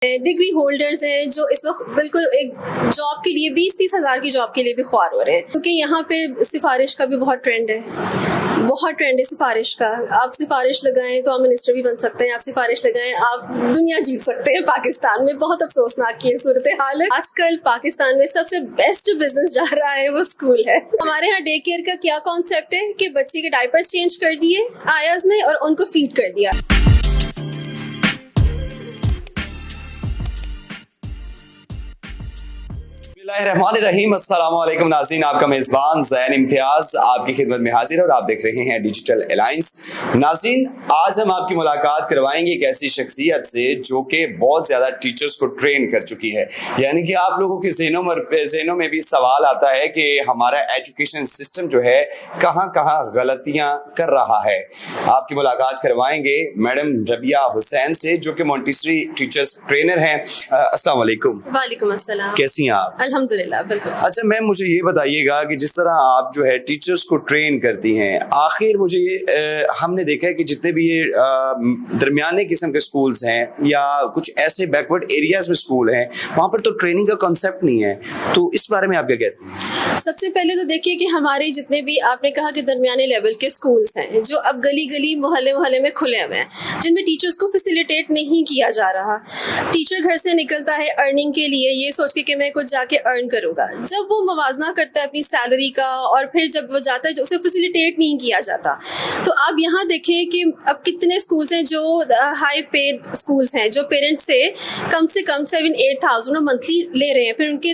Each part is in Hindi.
डिग्री होल्डर्स हैं जो इस वक्त बिल्कुल एक जॉब के लिए 20-30 हज़ार की जॉब के लिए भी ख्वार हो रहे हैं, क्योंकि यहाँ पे सिफारिश का भी बहुत ट्रेंड है, बहुत ट्रेंड है सिफारिश का। आप सिफारिश लगाएं तो आप मिनिस्टर भी बन सकते हैं, आप सिफारिश लगाएं आप दुनिया जीत सकते हैं। पाकिस्तान में बहुत अफसोसनाक ये सूरत हाल है। आजकल पाकिस्तान में सबसे बेस्ट बिजनेस जा रहा है वो स्कूल है। हमारे यहाँ डे केयर का क्या कॉन्सेप्ट है कि बच्चे के डायपर्स चेंज कर दिए आयाज ने और उनको फीड कर दिया। बिस्मिल्लाहिर्रहमानिर्रहीम, अस्सलाम वालेकुम नाज़रीन, आपका मेज़बान ज़ैन इम्तियाज़ आपकी खिदमत में हाजिर है और आप देख रहे हैं डिजिटल अलायंस। नाज़रीन, आज हम आपकी मुलाकात करवाएंगे एक ऐसी शख्सियत से जो कि बहुत ज़्यादा टीचर्स को ट्रेन कर चुकी है। यानी कि आप लोगों के ज़हनों में भी सवाल आता है कि हमारा एजुकेशन सिस्टम जो है कहाँ कहाँ गलतियाँ कर रहा है। आपकी मुलाकात करवाएंगे मैडम रबिया हुसैन से, जो कि मॉन्टेसरी टीचर्स ट्रेनर हैं। अस्सलाम वालेकुम। वालेकुम अस्सलाम। कैसी हैं आप? अल्हम्दुलिल्लाह, बिल्कुल। अच्छा मैम, मुझे ये बताइएगा कि जिस तरह आप जो है टीचर्स को ट्रेन करती हैं, आखिर मुझे ये हमने देखा है कि जितने भी ये दरमियाने किस्म के स्कूल्स हैं या कुछ ऐसे बैकवर्ड एरियाज में स्कूल हैं, वहाँ पर तो ट्रेनिंग का कॉन्सेप्ट नहीं है, तो इस बारे में आप क्या कहते हैं? सबसे पहले तो देखिए कि हमारे जितने भी आपने कहा कि दरमियाने लेवल के स्कूल्स हैं जो अब गली गली मोहल्ले मोहल्ले में खुले हुए हैं, जिनमें टीचर्स को फैसिलिटेट नहीं किया जा रहा। टीचर घर से निकलता है अर्निंग के लिए, ये सोच के कि मैं कुछ जाके अर्न करूंगा। जब वो मवाजना करता है अपनी सैलरी का और फिर जब वो जाता है, जो उसे फैसिलिटेट नहीं किया जाता। तो आप यहाँ देखें कि अब कितने स्कूल्स हैं जो हाई पेड स्कूल्स हैं, जो पेरेंट्स से कम 7-8 थाउजेंड मंथली ले रहे हैं, फिर उनके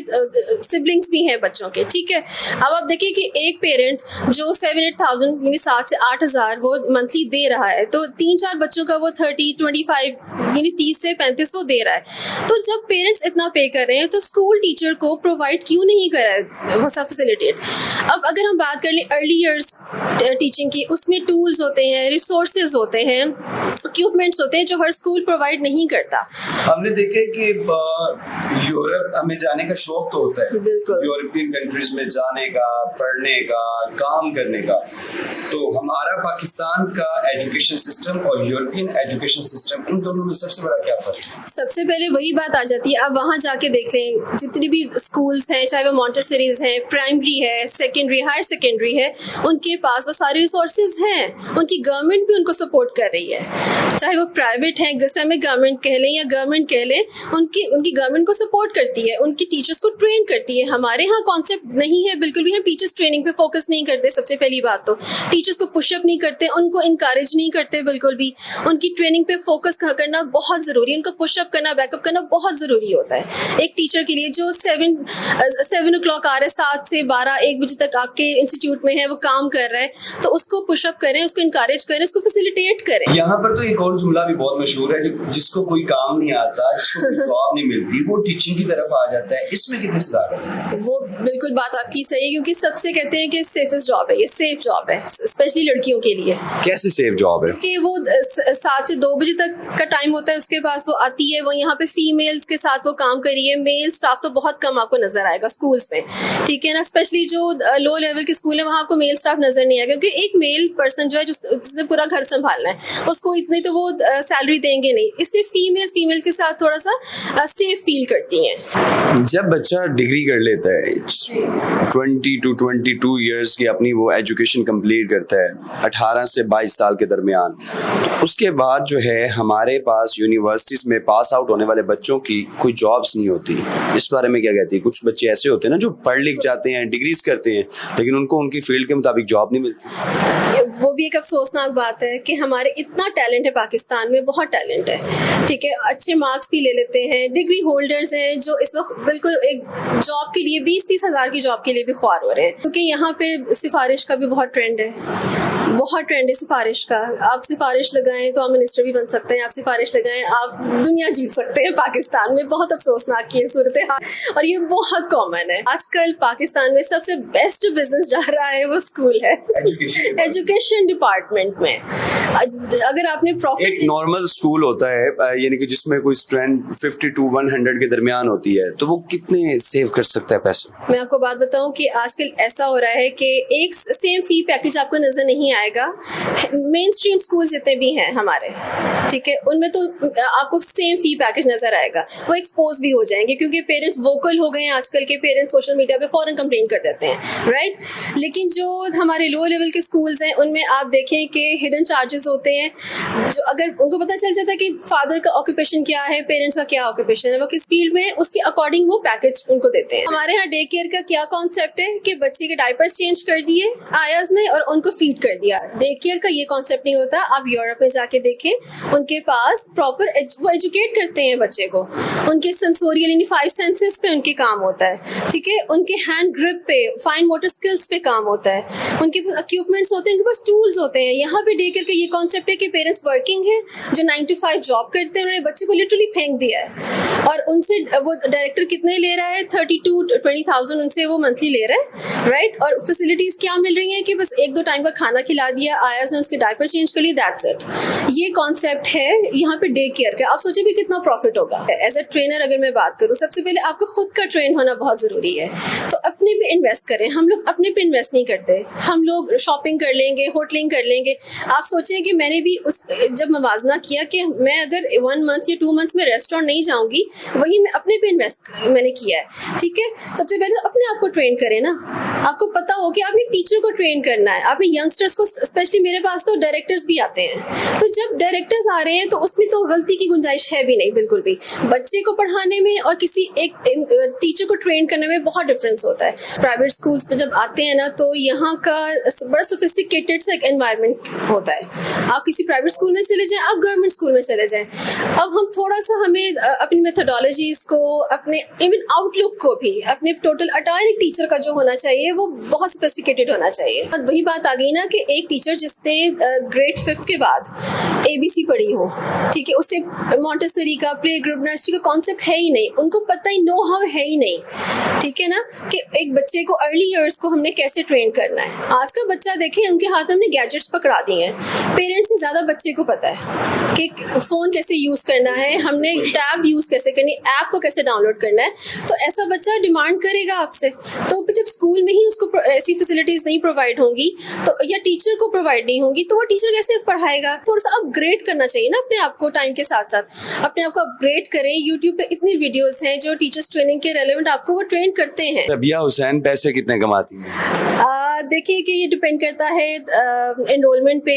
सिबलिंग्स भी हैं बच्चों के, ठीक है। अब आप देखिए कि एक पेरेंट जो 7-8 थाउजेंड यानी 7 से 8 हज़ार वो मंथली दे रहा है, तो 3-4 बच्चों का वो 30-25 यानी 30 से 35 वो दे रहा है। तो जब पेरेंट्स इतना पे कर रहे हैं तो स्कूल टीचर को प्रोवाइड क्यों नहीं कर रहा है वो सब फैसिलिटेट। अब अगर हम बात कर लें अर्ली ईयर्स टीचिंग की, उसमें टूल्स होते हैं, रिसोर्सेज होते हैं, इक्विपमेंट्स होते हैं जो हर स्कूल प्रोवाइड नहीं करता। हमने देखे कि यूरोप हमें जाने का शौक तो होता है, बिल्कुल, यूरोपियन कंट्रीज में जाने का, पढ़ने का, काम करने का। तो हमारा पाकिस्तान का एजुकेशन सिस्टम और यूरोपियन एजुकेशन सिस्टम, इन दोनों में सबसे बड़ा क्या फर्क है? सबसे पहले वही बात आ जाती है, आप वहाँ जाके देख लें जितनी भी स्कूल्स हैं, चाहे वो मॉन्टेसरीज हैं, प्राइमरी है, सेकेंडरी, हायर सेकेंडरी है, उनके पास वो सारे रिसोर्सेज हैं। उनकी गवर्नमेंट भी उनको सपोर्ट कर रही है, चाहे वो प्राइवेट है, जैसे हमें गवर्नमेंट कह लें या गवर्नमेंट कह लें, उनकी गवर्नमेंट को सपोर्ट करती है, उनकी टीचर्स को ट्रेन करती है। हमारे यहाँ कॉन्सेप्ट नहीं है बिल्कुल भी, हम टीचर्स ट्रेनिंग पे फोकस नहीं करते। सबसे पहली बात तो टीचर्स को पुशअप नहीं करते, उनको इंकरेज नहीं करते बिल्कुल भी। उनकी ट्रेनिंग पे फोकस करना बहुत ज़रूरी है, उनको पुशअप करना, बैकअप करना बहुत ज़रूरी होता है एक टीचर के लिए जो 7 o'clock आ रहा है, 7 से 12-1 बजे तक आपके इंस्टीट्यूट में है, वो काम कर रहा है, तो उसको पुशअप करें, उसको इंकरेज करें, उसको फैसिलिटेट करें। यहाँ पर तो एक और जुमला भी बहुत मशहूर है, जिसको कोई काम नहीं आता, जिसको जॉब नहीं मिलती, वो टीचिंग की तरफ आ जाता है। इसमें कितने सुधार है? वो बिल्कुल बात आपकी सही है, क्योंकि सबसे कहते हैं कि सेफेस्ट जॉब है, ये सेफ जॉब है स्पेशली लड़कियों के लिए। कैसे सेफ जॉब है? कि वो 7 से 2 बजे तक का टाइम होता है, उसके पास वो आती है, वो यहाँ पे फीमेल्स के साथ वो काम करिए। मेल स्टाफ तो बहुत कम आपको नजर आएगा स्कूल्स में, ठीक है ना। स्पेशली जो लो लेवल के स्कूल है वहाँ आपको मेल स्टाफ नजर नहीं आएगा, क्योंकि एक मेल पर्सन जो है जिसने पूरा घर संभालना है, उसको इतनी तो वो सैलरी देंगे नहीं, इसलिए फीमेल के साथ थोड़ा सा सेफ फील करती हैं। जब बच्चा डिग्री कर लेता है 20 to 22 ईयर्स की अपनी वो एजुकेशन कंप्लीट करता है 18 से 22 साल के दरमियान, तो उसके बाद जो है हमारे पास यूनिवर्सिटीज में पास आउट होने वाले बच्चों की कोई जॉब्स नहीं होती। इस बारे में क्या कहती है? कुछ बच्चे ऐसे होते हैं ना जो पढ़ लिख जाते हैं, डिग्रीज करते हैं, लेकिन उनको उनकी फील्ड के मुताबिक जॉब नहीं मिलती। वो भी एक अफसोसनाक बात है कि हमारे इतना टैलेंट है पाकिस्तान में, बहुत टैलेंट है, ठीक है, अच्छे मार्क्स भी ले लेते हैं, डिग्री होल्डर्स हैं जो इस वक्त बिल्कुल एक जॉब के लिए 20-30 हज़ार की जॉब के लिए भी ख्वार हो रहे हैं, क्योंकि यहाँ पे सिफारिश का भी बहुत ट्रेंड है, बहुत ट्रेंड है सिफारिश का। आप सिफारिश लगाएं तो आप मिनिस्टर भी बन सकते हैं, आप सिफारिश लगाएं आप दुनिया जीत सकते हैं। पाकिस्तान में बहुत अफसोसनाक ये सूरत हाल और ये बहुत कॉमन है। आजकल पाकिस्तान में सबसे बेस्ट बिजनेस जा रहा है वो स्कूल है, एजुकेशन डिपार्टमेंट में। अगर आपने प्रॉफिट, एक नॉर्मल स्कूल होता है यानी कि जिसमें कोई स्टूडेंट 50 to 100 के दरमियान होती है, तो वो कितने सेव कर सकता है पैसे? मैं आपको बात बताऊं कि आजकल ऐसा हो रहा है कि एक सेम फी पैकेज आपको नजर नहीं आएगा आएगा। मेन स्ट्रीम स्कूल जितने भी हैं हमारे, ठीक है, उनमें तो आपको सेम फी पैकेज नजर आएगा। वो एक्सपोज भी हो जाएंगे क्योंकि पेरेंट्स वोकल हो गए हैं। आजकल के पेरेंट्स सोशल मीडिया पे फौरन कंप्लेन कर देते हैं, राइट। लेकिन जो हमारे लो लेवल के स्कूल्स हैं उनमें आप देखें कि हिडन चार्जेस होते हैं। जो अगर उनको पता चल जाता है कि फादर का ऑक्यूपेशन क्या है, पेरेंट्स का क्या ऑक्यूपेशन है, वो किस फील्ड में है, उसके अकॉर्डिंग वो पैकेज उनको देते हैं। हमारे यहाँ डे केयर का क्या कॉन्सेप्ट है कि बच्चे के डायपर्स चेंज कर दिए आयाज ने और उनको फीड कर दिया। डे केयर का ये कॉन्सेप्ट नहीं होता। आप यूरोप में जाके देखें, उनके पास प्रॉपर वो एजुकेट करते हैं बच्चे को, उनके सेंसोरियल यानी 5 सेंसेस पे उनके काम होता है, ठीक है, उनके हैंड ग्रिप पे, फाइन मोटर स्किल्स पे काम होता है, उनके पास इक्विपमेंट्स होते हैं, उनके पास टूल्स होते हैं। यहाँ पे डे केयर का ये कॉन्सेप्ट है कि पेरेंट्स वर्किंग है जो 9 to 5 जॉब करते हैं, उन्होंने बच्चे को लिटरली फेंक दिया है और उनसे वो डायरेक्टर कितने ले रहा है, 30,000 उनसे वो मंथली ले रहा है, राइट। और फैसिलिटीज क्या मिल रही हैं कि बस 1-2 टाइम का खाना खिला दिया, आयाज ने उसके डायपर चेंज कर लिए, दैट्स इट। ये कॉन्सेप्ट है यहाँ पे डे केयर का। आप सोचिए भी कितना प्रॉफिट होगा। एज अ ट्रेनर अगर मैं बात करूँ, सबसे पहले आपको खुद का ट्रेन होना बहुत जरूरी है, तो अपने पे इन्वेस्ट करें। हम लोग अपने पे इन्वेस्ट नहीं करते, हम लोग शॉपिंग कर लेंगे, होटलिंग कर लेंगे। आप सोचें कि मैंने भी जब मवाजना किया कि मैं अगर 1 month या 2 months में रेस्टोरेंट नहीं जाऊंगी, वही मैं अपने पे इन्वेस्ट मैंने किया है, ठीक है। सबसे पहले तो अपने आप को ट्रेन करें ना। आपको पता हो कि आपने टीचर को ट्रेन करना है, आपने यंगस्टर्स को, स्पेशली मेरे पास तो डायरेक्टर्स भी आते हैं, तो जब डायरेक्टर्स आ रहे हैं तो उसमें तो गलती की गुंजाइश है भी नहीं, बिल्कुल भी। बच्चे को पढ़ाने में और किसी एक टीचर को ट्रेन करने में बहुत डिफरेंस होता है। प्राइवेट स्कूल्स पे जब आते हैं ना, तो यहाँ का बड़ा सोफिस्टिकेटेड सा एक एनवायरनमेंट होता है। आप किसी प्राइवेट स्कूल में चले जाएं, आप गवर्नमेंट स्कूल में चले जाएं, अब हम थोड़ा सा हमें अपनी मेथोडोलॉजीज को, अपने इवन आउटलुक को भी, अपने टोटल अटायर टीचर का जो होना चाहिए वो बहुत सोफिस्टिकेटेड होना चाहिए। वही बात आ गई ना कि एक टीचर जिसने ग्रेड 5 के बाद ABC पढ़ी हो, ठीक है, उससे मॉन्टेसरी का, प्ले ग्रुप, नर्सरी का कॉन्सेप्ट है ही नहीं, उनको पता ही, नो हाउ है ही नहीं, ठीक है ना, कि एक बच्चे को अर्ली ईयर्स को हमने कैसे ट्रेन करना है। आज का बच्चा देखें, उनके हाथ में हमने गैजेट्स पकड़ा दिए हैं। पेरेंट्स से ज़्यादा बच्चे को पता है कि फ़ोन कैसे यूज़ करना है, हमने टैब यूज़ कैसे करनी, ऐप को कैसे डाउनलोड करना है। तो ऐसा बच्चा डिमांड करेगा आपसे। तो जब स्कूल में ही उसको ऐसी फैसिलिटीज़ नहीं प्रोवाइड होंगी तो, या टीचर को प्रोवाइड नहीं होंगी, तो वो टीचर कैसे पढ़ाएगा। थोड़ा सा अपग्रेड करना चाहिए ना अपने आप को, टाइम के साथ साथ अपने आप को अपग्रेड करें। यूट्यूब पे इतनी वीडियोस हैं जो टीचर्स ट्रेनिंग के रेलेवेंट आपको वो ट्रेन करते हैं। रबिया हुसैन पैसे कितने कमाती हैं? देखिए कि ये डिपेंड करता है एनरोलमेंट पे,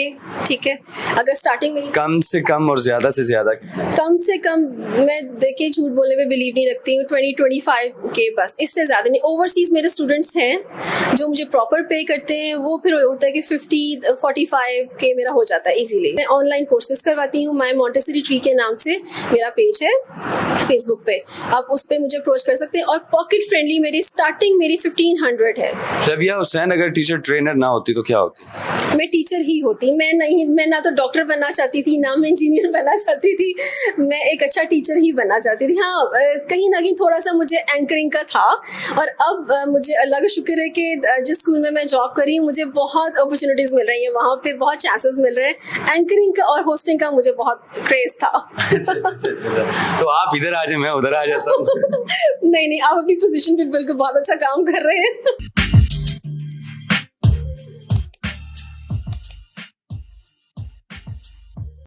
ठीक है। अगर स्टार्टिंग में कम से कम और ज्यादा से ज्यादा? कम से कम मैं देखिए झूठ बोलने में बिलीव नहीं रखती हूँ, 20-25 के, बस इससे ज़्यादा नहीं। ओवरसीज मेरे स्टूडेंट्स हैं जो मुझे प्रॉपर पे करते हैं, वो फिर होता है कि 50-45 के मेरा हो जाता है इजीली। मैं ऑनलाइन कोर्सेज करवाती हूँ, माय मॉन्टेसरी ट्री के नाम से मेरा पेज है फेसबुक पे, आप उस पर मुझे अप्रोच कर सकते हैं। और पॉकेट फ्रेंडली मेरी स्टार्टिंग मेरी 1500 है। रबिया हुसैन अगर टीचर ट्रेनर ना होती तो क्या होती? मैं टीचर ही होती। मैं ना तो डॉक्टर बनना चाहती थी, ना मैं इंजीनियर बनना चाहती थी, मैं एक अच्छा टीचर ही बनना चाहती थी। हाँ, कहीं ना कहीं थोड़ा सा मुझे एंकरिंग का था, और अब मुझे अल्लाह का शुक्र है कि जिस स्कूल में मैं जॉब कर रही हूँ मुझे बहुत अपॉर्चुनिटीज़ मिल रही हैं, वहाँ पे बहुत चांसेस मिल रहे हैं। एंकरिंग का और होस्टिंग का मुझे बहुत क्रेज था। अच्छा। तो आप इधर आ जाए, मैं उधर आ जाता हूँ। नहीं, आप अपनी पोजीशन पे बिल्कुल बहुत अच्छा काम कर रहे हैं।